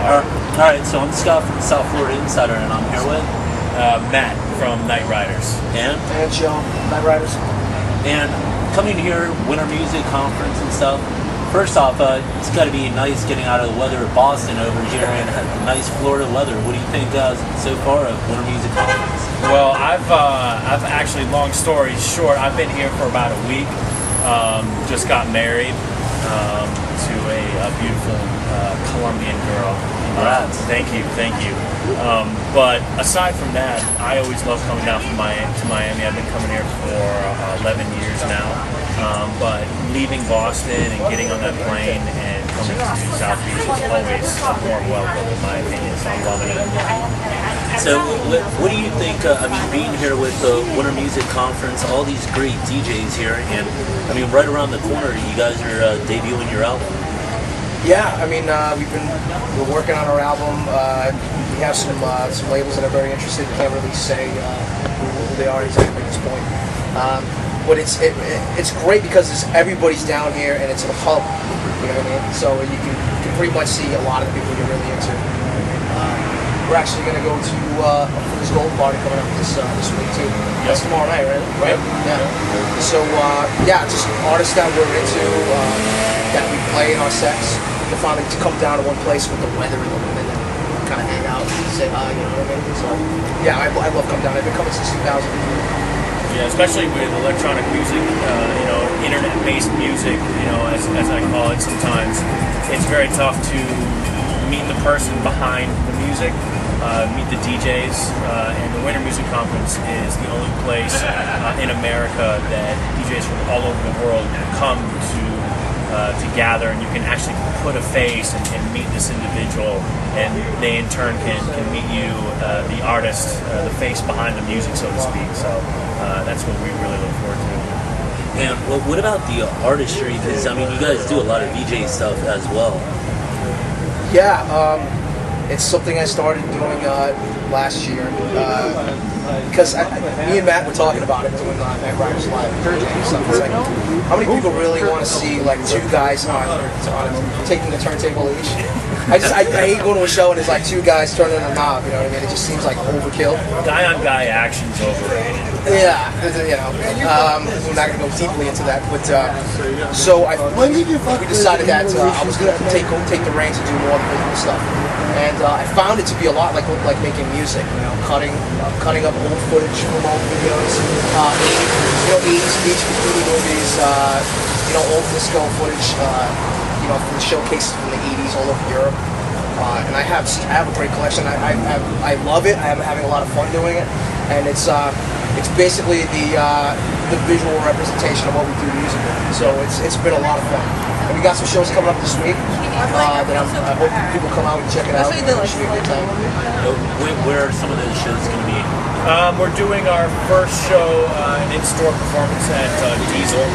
Alright, so I'm Scott from South Florida Insider, and I'm here with Matt from Nightriders. And Joe, Nightriders. And coming here, Winter Music Conference and stuff. First off, it's got to be nice getting out of the weather of Boston over here and nice Florida weather. What do you think so far of Winter Music Conference? Well, I've actually, long story short, I've been here for about a week. Just got married to a beautiful Colombian girl. Congrats. Thank you. But aside from that, I always love coming down to Miami. I've been coming here for 11 years now. But leaving Boston and getting on that plane and coming to South Beach is always a warm welcome, in my opinion. So I'm loving it. So, what do you think? Being here with the Winter Music Conference, all these great DJs here, and right around the corner, you guys are debuting your album. Yeah, we're working on our album. We have some labels that are very interested. Can't really say who they are exactly at this point. But it's great because everybody's down here and it's a hub. You know what I mean? So you can pretty much see a lot of the people you're really into. We're actually going to go to this gold party coming up this week too. That's tomorrow night, right? Yeah. So just artists that we're into, that we play in our sets. To finally come down to one place with the weather and the women and kind of hang out and say hi, you know what I mean? So yeah, I love coming down. I've been coming since 2000. Yeah, especially with electronic music, internet-based music, as I call it sometimes, it's very tough to meet the person behind the music, meet the DJs, and the Winter Music Conference is the only place in America that DJs from all over the world come to gather, and you can actually put a face and meet this individual, and they in turn can meet you, the artist, the face behind the music, so to speak. So that's what we really look forward to. And what about the artistry? Because you guys do a lot of VJ stuff as well. Yeah, it's something I started doing last year. Because me and Matt were talking about it doing Nightriders Live Thursday or something. It's like, how many people really want to see like two guys on taking the turntable each? I hate going to a show and there's like two guys turning a knob. You know what I mean? It just seems like overkill. Guy on guy action's overrated. Yeah, we're not gonna go deeply into that, but so we decided that I was gonna take the reins and do more of the visual stuff. And I found it to be a lot like making music, cutting up old footage from old videos, 80s beach bikini movies, old disco footage, from the showcases from the 80s all over Europe. And I have a great collection. I love it. I'm having a lot of fun doing it, and it's basically the visual representation of what we do musically. So it's been a lot of fun. And we got some shows coming up this week that I hope people come out and check it out. It should be a good time. Where are some of those shows going to be? We're doing our first show, an in-store performance at Diesel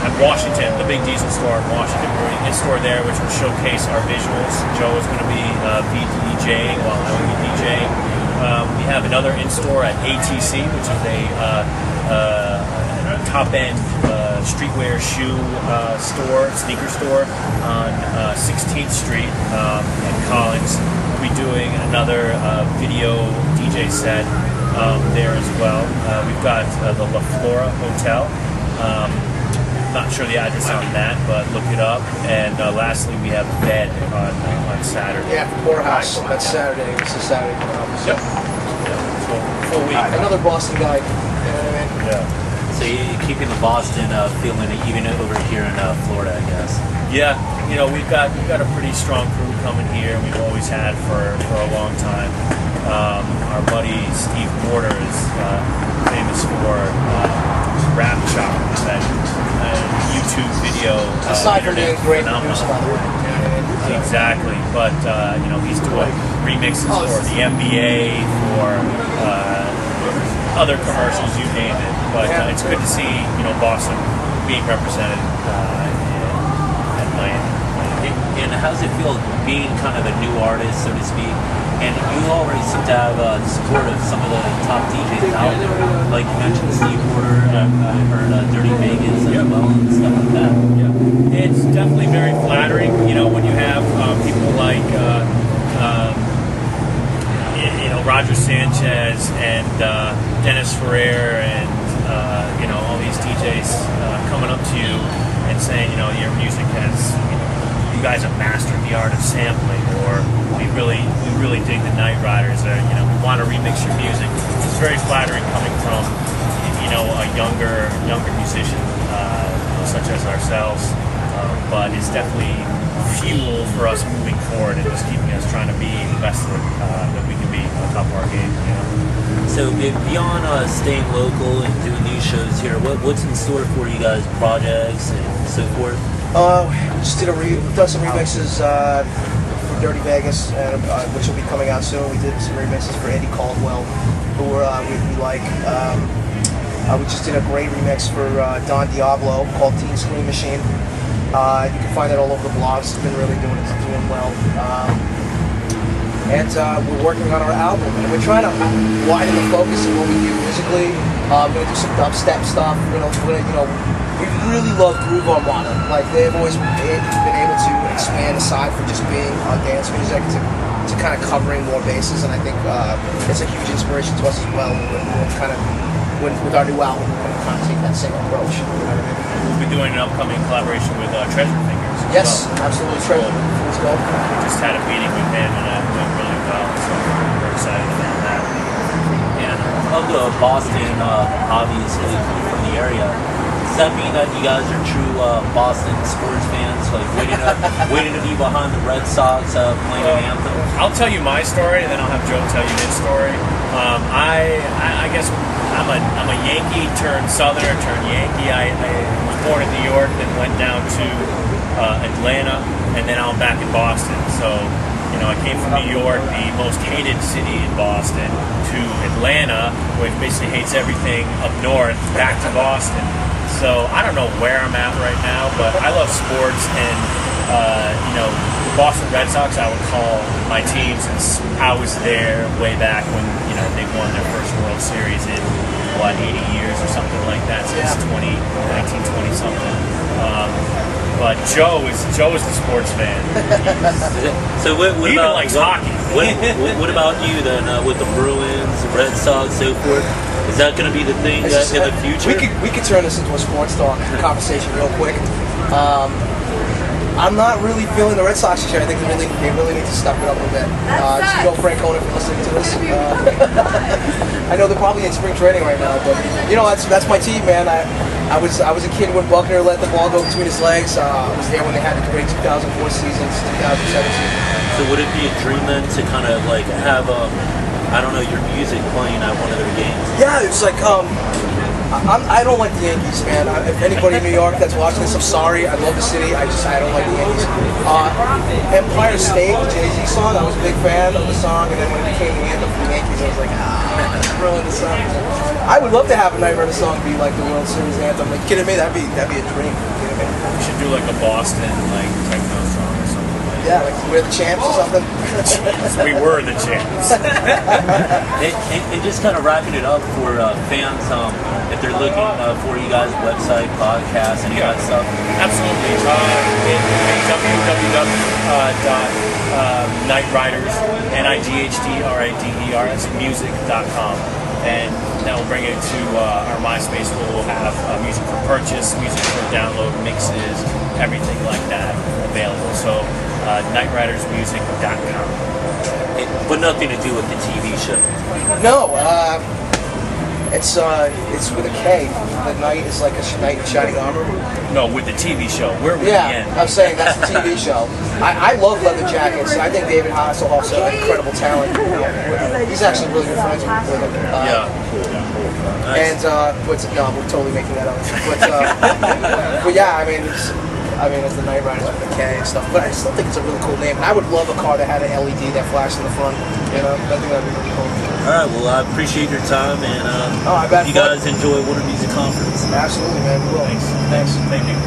at Washington, the big Diesel store in Washington. We're in in-store there, which will showcase our visuals. Joe is going to be DJing while I will be DJing. We have another in-store at ATC, which is a top-end streetwear shoe sneaker store on 16th Street in Collins. We'll be doing another video DJ set there as well. We've got the La Flora Hotel. Not sure the address on that, but look it up. And lastly, we have Bed on Saturday. Yeah, Poorhouse. That's Saturday. It's a Saturday. Yep. Full week. Another Boston guy. You know what I mean? Yeah. So you're keeping the Boston feeling even over here in Florida, I guess. Yeah, we've got a pretty strong crew coming here. We've always had for a long time. Our buddy Steve Porter is famous for Rap Shop, that YouTube video. Aside from being great producer, by the way. Exactly, but he's doing remixes for the NBA, for other commercials, you name it. But it's good to see Boston being represented at Miami. And how's it feel being kind of a new artist, so to speak? And you already seem to have support of some of the top DJs out there. Like you mentioned Steve Porter, I heard Dirty Vegas as well and stuff like that. Yeah. It's definitely very flattering, when you have Sanchez and Dennis Ferrer and all these DJs coming up to you and saying, your music has, you guys have mastered the art of sampling, or we really dig the Nightriders, or we want to remix your music. It's very flattering coming from a younger musician such as ourselves, but it's definitely fuel for us moving forward and just keeping us trying to be the best that we can be on top of our game. So beyond staying local and doing these shows here, what's in store for you guys, projects and so forth? We just we've done some remixes for Dirty Vegas, which will be coming out soon. We did some remixes for Eddie Caldwell, who we like. We just did a great remix for Don Diablo called Teen Scream Machine. You can find it all over the blogs. It's been really doing well. And we're working on our album, and we're trying to widen the focus of what we do musically. We're gonna do some dubstep stuff. We really love Groove Armada. Like, they've always been able to expand aside from just being dance music to kind of covering more bases, and I think it's a huge inspiration to us as well. With our new album, we're going to kind of take that same approach. You know what I mean? We'll be doing an upcoming collaboration with Treasure Fingers. Yes, absolutely. Treasure Fingers. Go. We just had a meeting with him, and it went really well, so we're excited about that. And of Boston, obviously, coming from the area, does that mean that you guys are true Boston sports fans, like waiting to be behind the Red Sox playing an anthem? I'll tell you my story, and then I'll have Joe tell you his story. I guess I'm a Yankee turned Southerner turned Yankee. I was born in New York, then went down to Atlanta, and then I'm back in Boston. So, I came from New York, the most hated city in Boston, to Atlanta, which basically hates everything up north, back to Boston. So I don't know where I'm at right now, but I love sports, and the Boston Red Sox I would call my team, since I was there way back when they won their first World Series in 80 years or something like that, since 1920 something. But Joe is the sports fan. So what he even likes hockey. What about you then, with the Bruins, the Red Sox, so forth? Is that going to be the thing in the future? We could turn this into a sports talk conversation real quick. I'm not really feeling the Red Sox this year. I think they really need to step it up a bit. Francona, if you're listening to this. I know they're probably in spring training right now, but that's my team, man. I was a kid when Buckner let the ball go between his legs. I was there when they had the great 2004 seasons, 2007 season. So would it be a dream then to kind of like have your music playing at one of their games? Yeah, it's like I don't like the Yankees, man. If anybody in New York that's watching this, I'm sorry. I love the city. I don't like the Yankees. Empire State, the Jay-Z song, I was a big fan of the song, and then when it became the anthem for the Yankees, I was like, ruin the song. I would love to have a Nightriders song be like the World Series anthem. Like, kidding me? That'd be a dream. You know what I mean? We should do like a Boston techno song or something. Yeah, like we're the champs or something. We were the champs. And just kind of wrapping it up for fans, if they're looking for you guys' website, podcast, any of that stuff. Absolutely. www.nightriders, NIGHDRIDERS, music.com. And that will bring it to our MySpace, where we'll have music for purchase, music for download, mixes, everything like that available. So NightRidersMusic.com. But nothing to do with the TV show. No, it's with a K. The night is like a knight in shining armor. No, with the TV show. We're with the end. I'm saying that's the TV show. I love Leather Jackets. I think David Hasselhoff's an incredible talent. He's actually really good friends with him. Nice. And we're totally making that up. But yeah, I mean, it's the Nightriders with the K and stuff. But I still think it's a really cool name. And I would love a car that had an LED that flashed in the front. I think that'd be really cool. All right, well, I appreciate your time, and I bet you guys enjoy Winter Music Conference. Absolutely, man. We will. Thanks. Thank you.